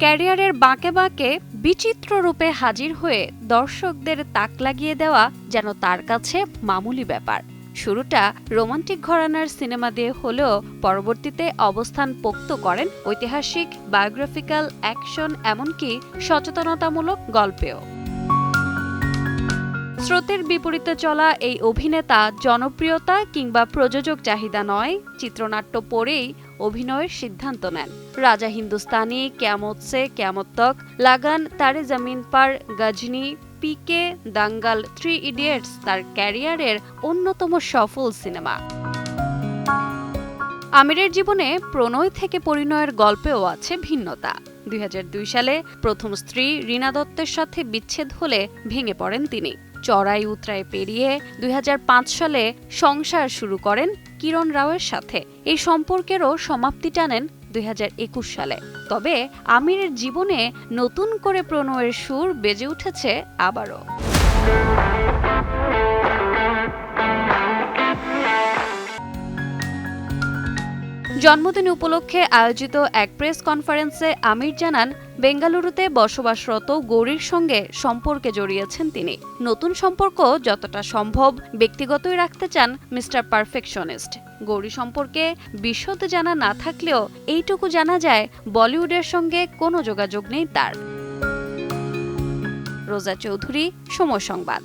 ক্যারিয়ারের বাঁকে বাঁকে বিচিত্র রূপে হাজির হয়ে দর্শকদের তাক লাগিয়ে দেওয়া যেন তার কাছে মামুলি ব্যাপার। শুরুটা রোমান্টিক ঘরানার সিনেমা দিয়ে হলেও পরবর্তীতে অবস্থান পোক্ত করেন ঐতিহাসিক, বায়োগ্রাফিক্যাল, অ্যাকশন, এমনকি সচেতনতামূলক গল্পেও। স্রোতের বিপরীতে চলা এই অভিনেতা জনপ্রিয়তা কিংবা প্রযোজক চাহিদা নয়, চিত্রনাট্য পড়েই অভিনয়ের সিদ্ধান্ত নেন। রাজা হিন্দুস্তানি, কিয়ামত সে কিয়ামত তক, লাগান, তারে জমিন পার, গজনি, পিকে, দাঙ্গাল, 3 ইডিয়টস তার ক্যারিয়ারের অন্যতম সফল সিনেমা। আমিরের জীবনে প্রণয় থেকে পরিণয়ের গল্পেও আছে ভিন্নতা। 2002 সালে প্রথম স্ত্রী রীনা দত্তের সাথে বিচ্ছেদ হলে ভেঙে পড়েন তিনি। চড়াই উতরাই পেরিয়ে 2005 সালে সংসার শুরু করেন কিরণ রাওয়ের সাথে। এই সম্পর্কেরও সমাপ্তি টানেন 2021 সালে। তবে আমিরের জীবনে নতুন করে প্রণয়ের সুর বেজে উঠেছে আবারও। জন্মদিন উপলক্ষে আয়োজিত এক প্রেস কনফারেন্সে আমির জানান, বেঙ্গালুরুতে বসবাসরত গৌরীর সঙ্গে সম্পর্কে জড়িয়েছেন তিনি। নতুন সম্পর্ক যতটা সম্ভব ব্যক্তিগতই রাখতে চান মিস্টার পারফেকশনিস্ট। গৌরী সম্পর্কে বিশদ জানা না থাকলেও এইটুকু জানা যায়, বলিউডের সঙ্গে কোনো যোগাযোগ নেই তার। রোজা চৌধুরী, সময় সংবাদ।